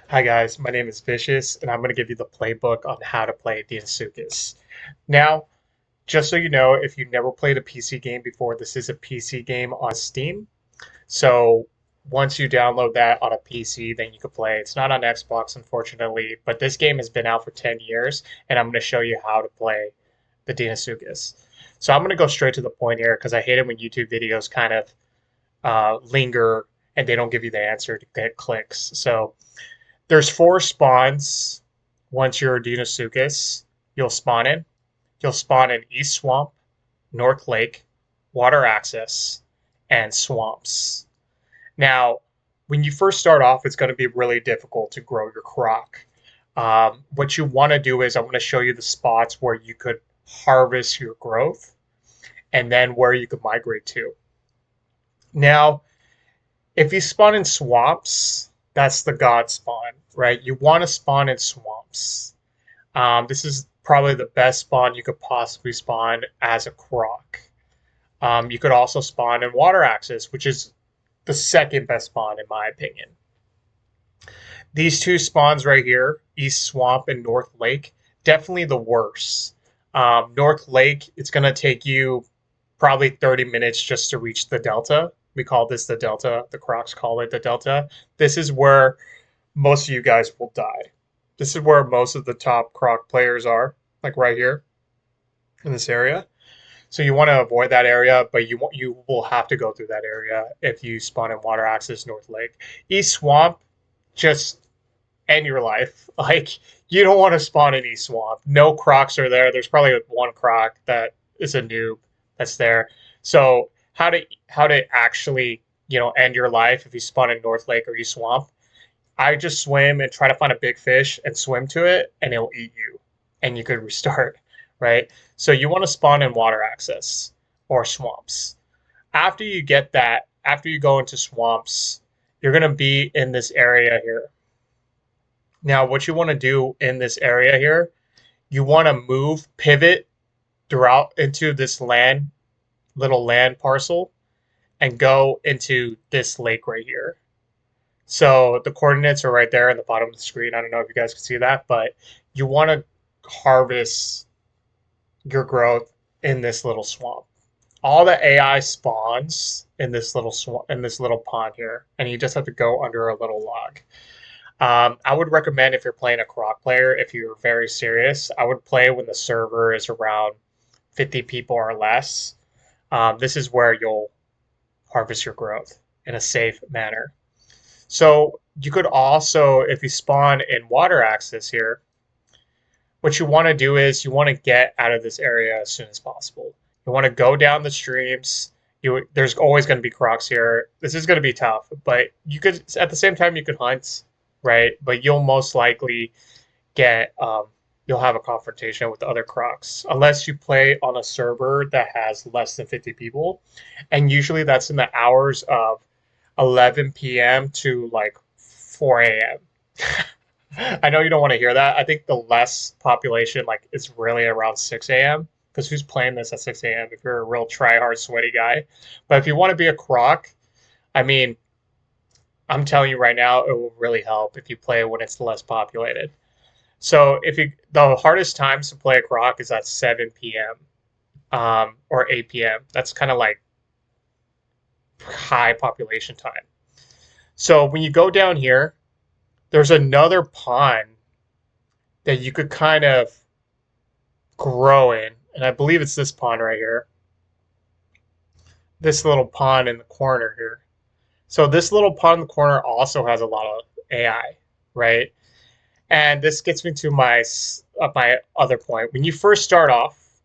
Hi guys, my name is Vicious, and I'm going to give you the playbook on how to play Deinosuchus. Now, just so you know, if you never played a PC game before, this is a PC game on Steam. So once you download that on a PC, then you can play. It's not on Xbox, unfortunately, but this game has been out for 10 years, and I'm going to show you how to play the Deinosuchus. So I'm going to go straight to the point here because I hate it when YouTube videos kind of linger and they don't give you the answer to get clicks. So there's four spawns once you're a Deinosuchus. You'll spawn in. You'll spawn in East Swamp, North Lake, Water Access, and Swamps. Now, when you first start off, it's going to be really difficult to grow your croc. What you want to do is I'm going to show you the spots where you could harvest your growth and then where you could migrate to. Now, if you spawn in swamps, that's the god spawn, right? You want to spawn in swamps. This is probably the best spawn you could possibly spawn as a croc. You could also spawn in water access, which is the second best spawn in my opinion. These two spawns right here, East Swamp and North Lake, definitely the worst. North Lake, it's going to take you probably 30 minutes just to reach the Delta. We call this the Delta. The Crocs call it the Delta. This is where most of you guys will die. This is where most of the top Croc players are, like right here in this area. So you want to avoid that area, but you will have to go through that area if you spawn in Water Access North Lake. East Swamp, just end your life. Like you don't want to spawn in East Swamp. No Crocs are there. There's probably one Croc that is a noob that's there. So how to actually end your life if you spawn in North Lake or East Swamp? I just swim and try to find a big fish and swim to it, and it'll eat you, and you could restart, right? So you want to spawn in water access or swamps. After you get that, after you go into swamps, you're going to be in this area here. Now, what you want to do in this area here, you want to move, pivot throughout into this little land parcel, and go into this lake right here. So the coordinates are right there in the bottom of the screen. I don't know if you guys can see that, but you want to harvest your growth in this little swamp. All the AI spawns in this little in this little pond here, and you just have to go under a little log. I would recommend if you're playing a croc player, if you're very serious, I would play when the server is around 50 people or less. This is where you'll harvest your growth in a safe manner. So you could also, if you spawn in water access here, what you want to do is you want to get out of this area as soon as possible. You want to go down the streams. There's always going to be crocs here. This is going to be tough, but you could at the same time you could hunt, right? But you'll most likely get you'll have a confrontation with other crocs unless you play on a server that has less than 50 people, and usually that's in the hours of 11 p.m. to like 4 a.m. I know you don't want to hear that. I think the less population like is really around 6 a.m. because who's playing this at 6 a.m. if you're a real try hard sweaty guy? But if you want to be a croc, I mean, I'm telling you right now, it will really help if you play when it's less populated. So the hardest times to play a croc is at 7 p.m. Or 8 p.m. That's kind of like high population time. So when you go down here, there's another pond that you could kind of grow in, and I believe it's this pond right here. This little pond in the corner here. So this little pond in the corner also has a lot of AI, right? And this gets me to my other point. When you first start off,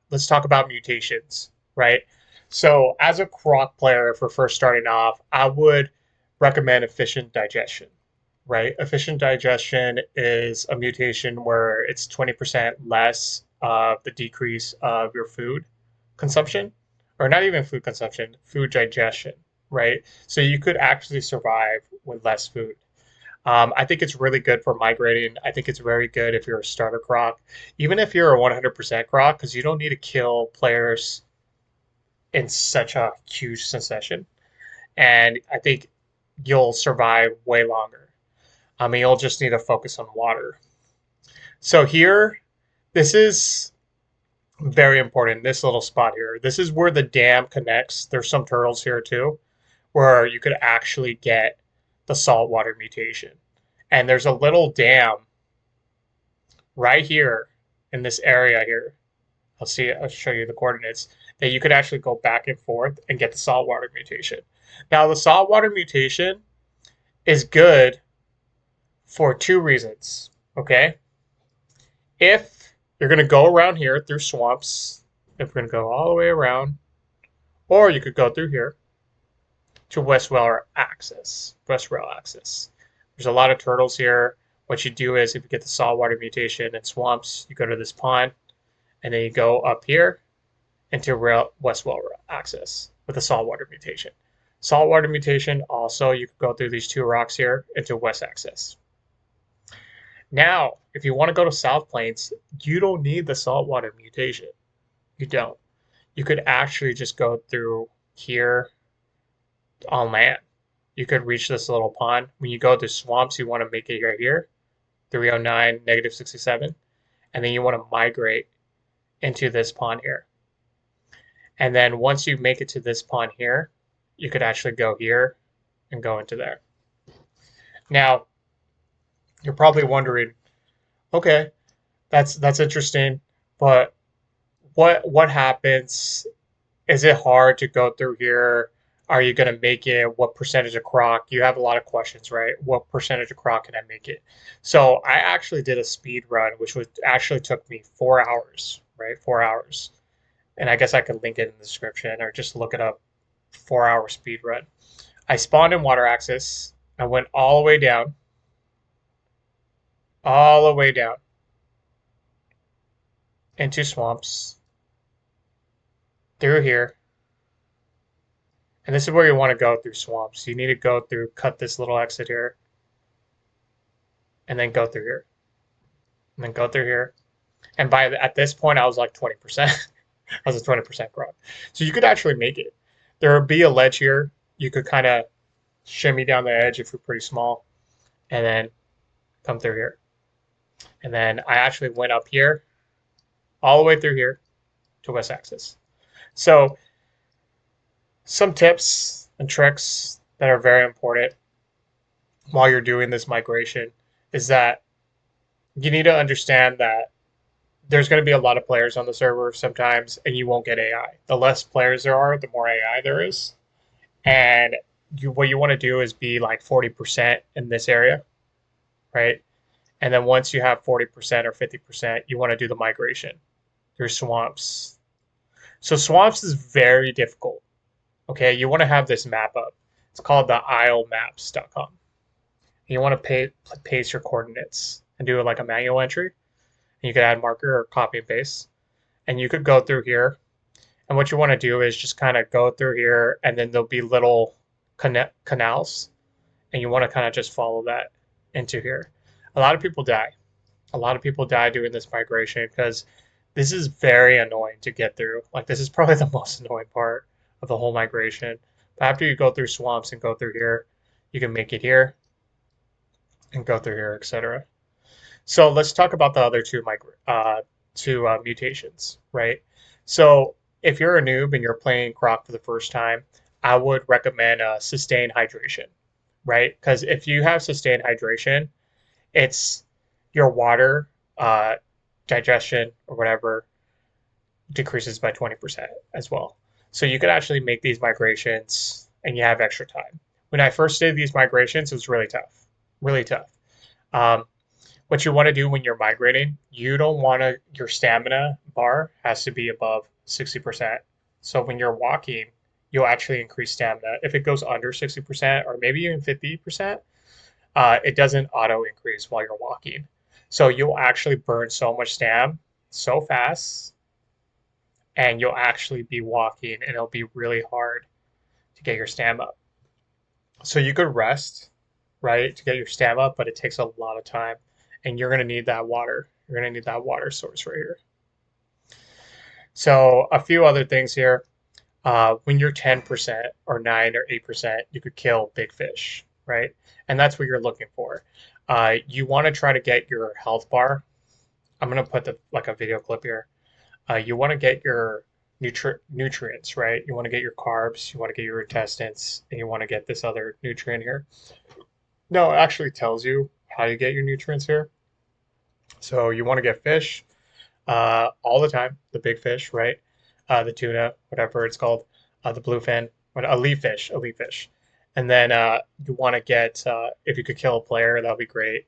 let's talk about mutations, right? So as a croc player, if we're first starting off, I would recommend efficient digestion, right? Efficient digestion is a mutation where it's 20% less of the decrease of your food consumption, or not even food consumption, food digestion, right? So you could actually survive with less food. I think it's really good for migrating. I think it's very good if you're a starter croc, even if you're a 100% croc, because you don't need to kill players in such a huge succession. And I think you'll survive way longer. You'll just need to focus on water. So here, this is very important. This little spot here. This is where the dam connects. There's some turtles here too, where you could actually get the saltwater mutation. And there's a little dam right here in this area here. I'll show you the coordinates that you could actually go back and forth and get the saltwater mutation. Now, the saltwater mutation is good for two reasons. Okay. If you're going to go around here through swamps, if we're going to go all the way around, or you could go through here to west rail access. There's a lot of turtles here. What you do is if you get the saltwater mutation in swamps, you go to this pond, and then you go up here into west rail access with the saltwater mutation. Saltwater mutation also, you could go through these two rocks here into west access. Now, if you want to go to South Plains, you don't need the saltwater mutation. You don't. You could actually just go through here on land. You could reach this little pond. When you go to swamps, you want to make it right here, 309, negative 67. And then you want to migrate into this pond here. And then once you make it to this pond here, you could actually go here and go into there. Now, you're probably wondering, okay, that's interesting, but what happens? Is it hard to go through here? Are you going to make it? What percentage of croc? You have a lot of questions, right? What percentage of croc can I make it? So I actually did a speed run, which actually took me 4 hours, right? 4 hours. And I guess I could link it in the description or just look it up. 4 hour speed run. I spawned in water access. I went all the way down into swamps through here. And this is where you want to go through swamps. You need to go through, cut this little exit here, and then go through here, and then go through here. And at this point, I was like 20%. I was a 20% growth. So you could actually make it. There would be a ledge here. You could kind of shimmy down the edge if you're pretty small, and then come through here. And then I actually went up here, all the way through here to west access. So some tips and tricks that are very important while you're doing this migration is that you need to understand that there's going to be a lot of players on the server sometimes, and you won't get AI. The less players there are, the more AI there is. And what you want to do is be like 40% in this area, right? And then once you have 40% or 50%, you want to do the migration through swamps. So swamps is very difficult. Okay, you want to have this map up. It's called the islemaps.com. You want to paste your coordinates and do it like a manual entry. And you could add marker or copy and paste. And you could go through here. And what you want to do is just kind of go through here, and then there'll be little canals. And you want to kind of just follow that into here. A lot of people die. A lot of people die doing this migration because this is very annoying to get through. Like, this is probably the most annoying part of the whole migration. But after you go through swamps and go through here, you can make it here and go through here, etc. So let's talk about the other two mutations, right? So if you're a noob and you're playing Croc for the first time, I would recommend sustained hydration, right? Because if you have sustained hydration, it's your water digestion or whatever decreases by 20% as well. So you could actually make these migrations and you have extra time. When I first did these migrations, it was really tough, really tough. What you want to do when you're migrating, you don't want to, your stamina bar has to be above 60%. So when you're walking, you'll actually increase stamina. If it goes under 60% or maybe even 50%, it doesn't auto increase while you're walking. So you'll actually burn so much stam so fast, and you'll actually be walking, and it'll be really hard to get your stam up. So you could rest, right, to get your stam up, but it takes a lot of time, and you're going to need that water. You're going to need that water source right here. So a few other things here. When you're 10% or 9 or 8%, you could kill big fish, right? And that's what you're looking for. You want to try to get your health bar. I'm gonna put like a video clip here. You want to get your nutrients, right? You want to get your carbs, you want to get your intestines, and you want to get this other nutrient here. No, it actually tells you how you get your nutrients here. So you want to get fish all the time, the big fish, right? The tuna, whatever it's called, the bluefin, a leaf fish. And then you want to get, if you could kill a player, that would be great.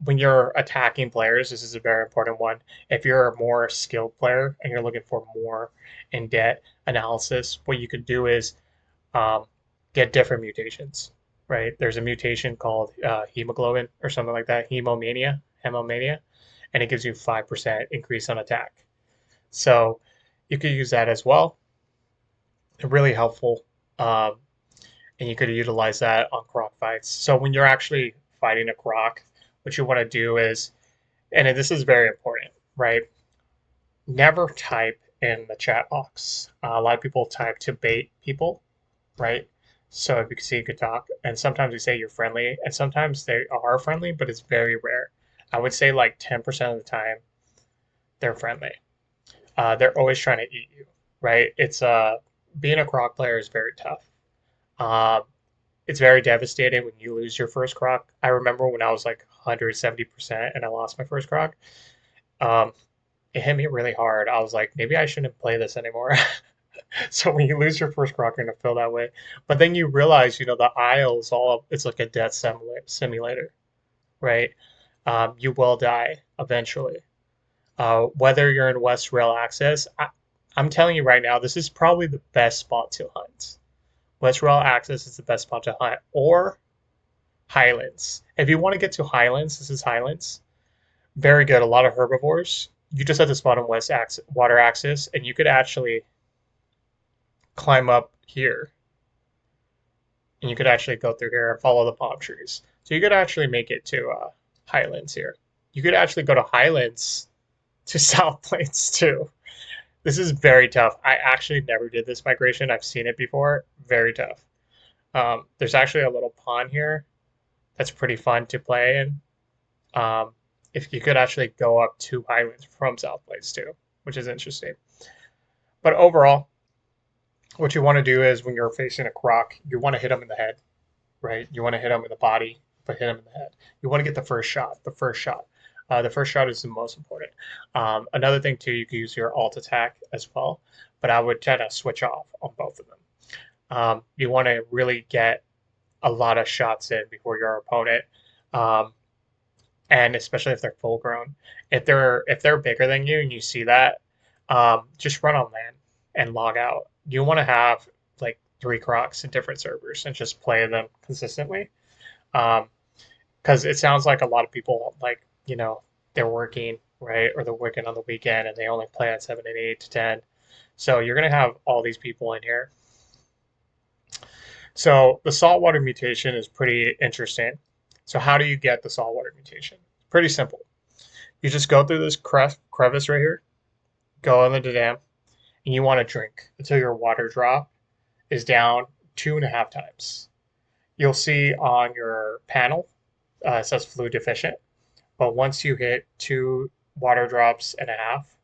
When you're attacking players, this is a very important one. If you're a more skilled player and you're looking for more in-depth analysis, what you could do is um, get different mutations, right? There's a mutation called hemoglobin or something like that, hemomania, and it gives you 5% increase on attack. So you could use that as well. Really helpful. Um, and you could utilize that on croc fights. So when you're actually fighting a croc, what you want to do is, and this is very important, right? Never type in the chat box. A lot of people type to bait people, right? So if you can see, you could talk, and sometimes they say you're friendly, and sometimes they are friendly, but it's very rare. I would say like 10% of the time they're friendly. They're always trying to eat you, right? It's being a croc player is very tough. Um, it's very devastating when you lose your first croc. I remember when I was like 170% and I lost my first croc. Um, it hit me really hard. I was like, maybe I shouldn't play this anymore. So when you lose your first croc, you're gonna feel that way. But then you realize, the aisle is all it's like a death simulator, right? You will die eventually. Whether you're in West Rail Access, I'm telling you right now, this is probably the best spot to hunt. West Rail Access is the best spot to hunt, or Highlands. If you want to get to Highlands, this is Highlands. Very good. A lot of herbivores. You just have to spot on water access, and you could actually climb up here, and you could actually go through here and follow the palm trees. So you could actually make it to Highlands here. You could actually go to Highlands to South Plains too. This is very tough. I actually never did this migration. I've seen it before. Very tough. There's actually a little pond here that's pretty fun to play in. If you could actually go up to Highlands from South Plains too, which is interesting. But overall, what you want to do is when you're facing a croc, you want to hit them in the head, right? You want to hit them in the body, but hit them in the head. You want to get the first shot. The first shot is the most important. Another thing too, you can use your alt attack as well, but I would try to switch off on both of them. You want to really get a lot of shots in before your opponent, and especially if they're full grown. If they're bigger than you and you see that, just run on land and log out. You want to have like 3 crocs in different servers and just play them consistently. Because it sounds like a lot of people like they're working, right, or they're working on the weekend and they only play at 7 and 8 to 10. So you're gonna have all these people in here. So the saltwater mutation is pretty interesting. So how do you get the saltwater mutation? Pretty simple. You just go through this crevice right here, go in the dam, and you want to drink until your water drop is down 2.5 times. You'll see on your panel it says fluid deficient, but once you hit 2 water drops and a half,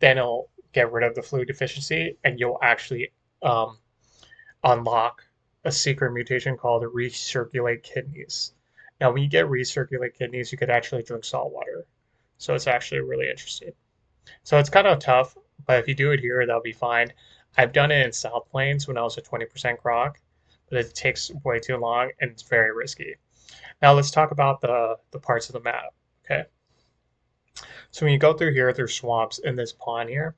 then it'll get rid of the fluid deficiency, and you'll actually unlock a secret mutation called recirculate kidneys. Now, when you get recirculate kidneys, you could actually drink salt water. So it's actually really interesting. So it's kind of tough, but if you do it here, that'll be fine. I've done it in South Plains when I was a 20% croc, but it takes way too long and it's very risky. Now let's talk about the parts of the map. Okay. So when you go through here, there's swamps in this pond here.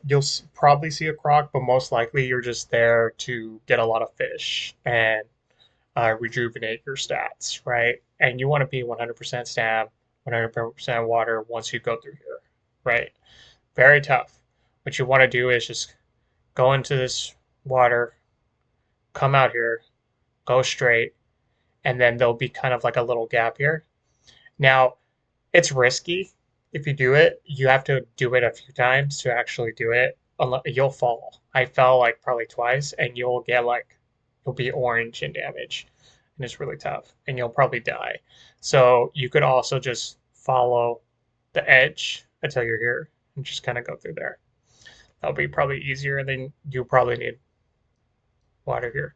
You'll probably see a croc, but most likely you're just there to get a lot of fish and rejuvenate your stats, right? And you want to be 100% stam, 100% water once you go through here, right? Very tough. What you want to do is just go into this water, come out here, go straight, and then there'll be kind of like a little gap here. Now, it's risky if you do it. You have to do it a few times to actually do it. You'll fall. I fell like probably twice, and you'll be orange in damage. and it's really tough, and you'll probably die. So you could also just follow the edge until you're here and just kind of go through there. That'll be probably easier, and then you'll probably need water here.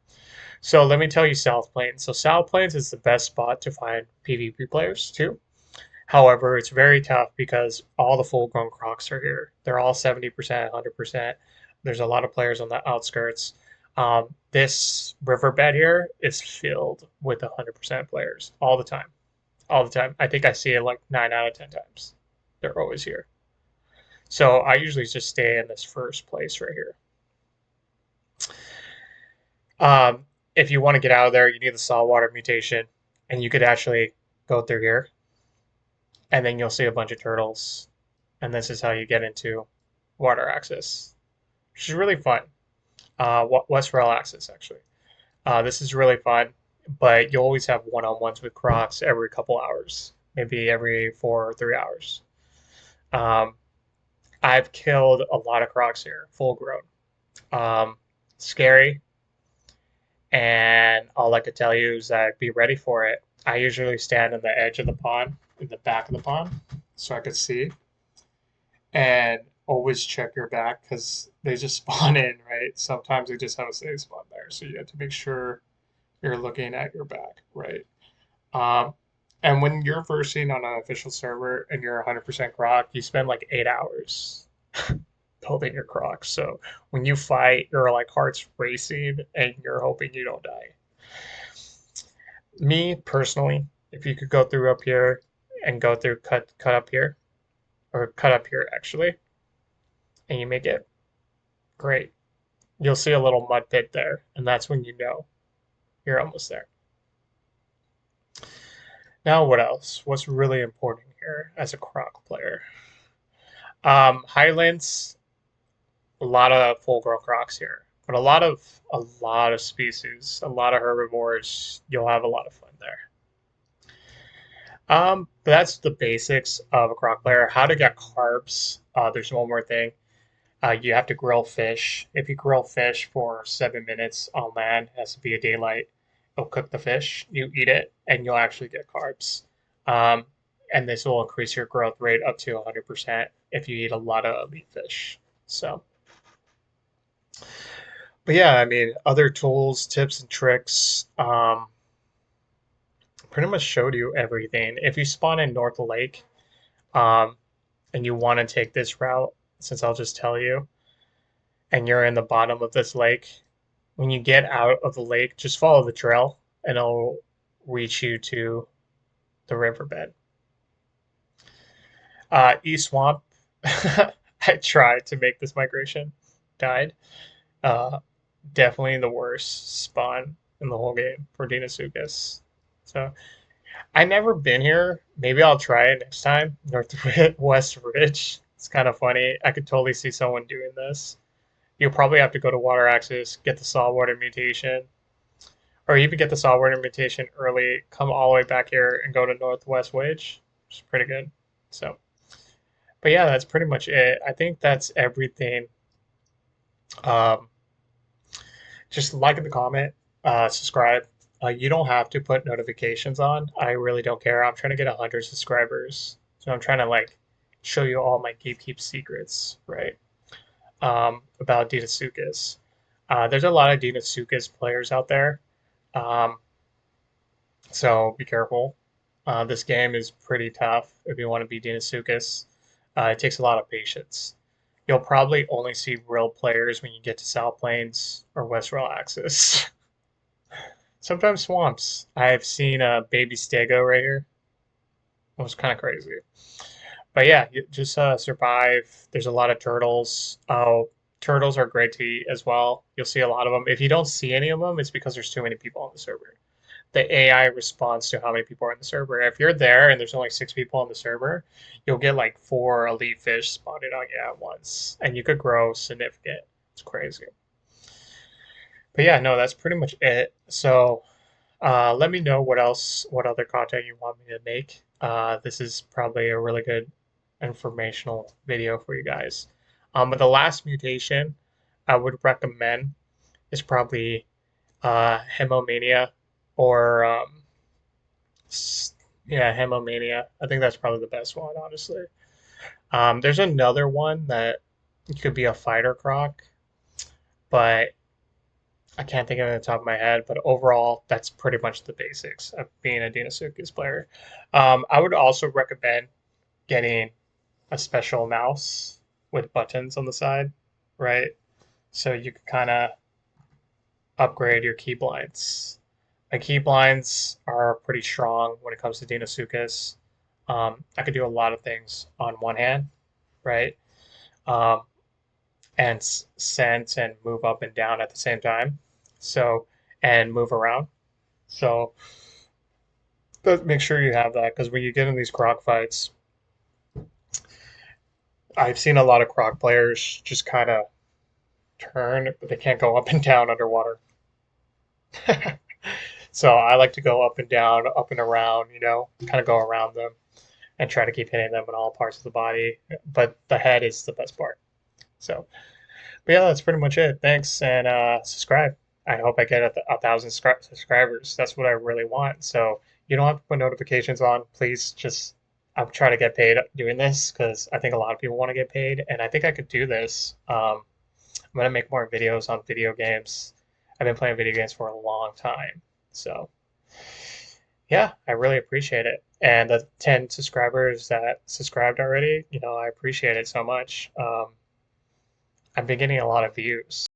So let me tell you South Plains. So South Plains is the best spot to find PvP players too. However, it's very tough because all the full-grown crocs are here. They're all 70%, 100%. There's a lot of players on the outskirts. This riverbed here is filled with 100% players all the time. All the time. I think I see it like 9 out of 10 times. They're always here. So I usually just stay in this first place right here. If you want to get out of there, you need the saltwater mutation, and you could actually go through here, and then you'll see a bunch of turtles, and this is how you get into water access, which is really fun. West Rail access, actually. This is really fun, but you always have one-on-ones with crocs every couple hours, maybe every 4 or 3 hours. I've killed a lot of crocs here, full grown. Scary, and all I could tell you is that be ready for it. I usually stand on the edge of the pond, in the back of the pond, so I could see. And always check your back because they just spawn in, right? Sometimes they just have a safe spawn there, so you have to make sure you're looking at your back, right? Um, and when you're versing on an official server and you're 100% croc, you spend like 8 hours building your crocs. So when you fight, your like heart's racing and you're hoping you don't die. Me personally, if you could go through up here and go through cut up here, or cut up here actually, and you make it, great. You'll see a little mud pit there, and that's when you know you're almost there. Now, what else? What's really important here as a croc player? Highlands, a lot of full-grown crocs here, but a lot of species, a lot of herbivores. You'll have a lot of fun there. But that's the basics of a croc player. How to get carbs. There's one more thing. You have to grill fish. If you grill fish for 7 minutes on land, it has to be a daylight. It'll cook the fish. You eat it, and you'll actually get carbs. Um, and this will increase your growth rate up to 100% if you eat a lot of elite fish. So, but yeah, I mean, other tools, tips, and tricks. Pretty much showed you everything. If you spawn in North Lake, um, and you want to take this route, since I'll just tell you, and you're in the bottom of this lake, when you get out of the lake, just follow the trail and it'll reach you to the riverbed. East Swamp, I tried to make this migration, died. Uh, Definitely the worst spawn in the whole game for Deinosuchus. So I never been here. Maybe I'll try it next time. Northwest Ridge. It's kind of funny. I could totally see someone doing this. You'll probably have to go to water access, get the saltwater mutation, or even get the saltwater mutation early, come all the way back here and go to Northwest Ridge, which is pretty good. So, but yeah, that's pretty much it. I think that's everything. Um, just like the comment, subscribe. You don't have to put notifications on. I really don't care. I'm trying to get 100 subscribers, so I'm trying to like show you all my gatekeep secrets, right? About Deinosuchus. There's a lot of Deinosuchus players out there, um, so be careful. This game is pretty tough if you want to be Deinosuchus. It takes a lot of patience. You'll probably only see real players when you get to South Plains or West Rail Axis. Sometimes swamps. I've seen a baby stego right here. It was kind of crazy. But yeah, you just survive. There's a lot of turtles. Oh, turtles are great to eat as well. You'll see a lot of them. If you don't see any of them, it's because there's too many people on the server. The AI responds to how many people are in the server. If you're there and there's only 6 people on the server, you'll get like 4 elite fish spotted on you at once, and you could grow significant. It's crazy. But yeah, no, that's pretty much it. So let me know what other content you want me to make. This is probably a really good informational video for you guys. But the last mutation I would recommend is probably Hemomania. or yeah, Hemomania. I think that's probably the best one, honestly. There's another one that could be a fighter croc, but I can't think of it on the top of my head. But overall, that's pretty much the basics of being a Deinosuchus player. I would also recommend getting a special mouse with buttons on the side, right? So you can kind of upgrade your key blinds. My key blinds are pretty strong when it comes to Deinosuchus. I could do a lot of things on one hand, right? Um, and sense and move up and down at the same time. So, and move around. So, but make sure you have that because when you get in these croc fights, I've seen a lot of croc players just kind of turn, but they can't go up and down underwater. So I like to go up and down, up and around, kind of go around them and try to keep hitting them in all parts of the body. But the head is the best part. So, but yeah, that's pretty much it. Thanks and subscribe. I hope I get a thousand subscribers. That's what I really want. So you don't have to put notifications on. Please just, I'm trying to get paid doing this because I think a lot of people want to get paid, and I think I could do this. I'm gonna make more videos on video games. I've been playing video games for a long time, so yeah, I really appreciate it. And the 10 subscribers that subscribed already, I appreciate it so much. I've been getting a lot of views.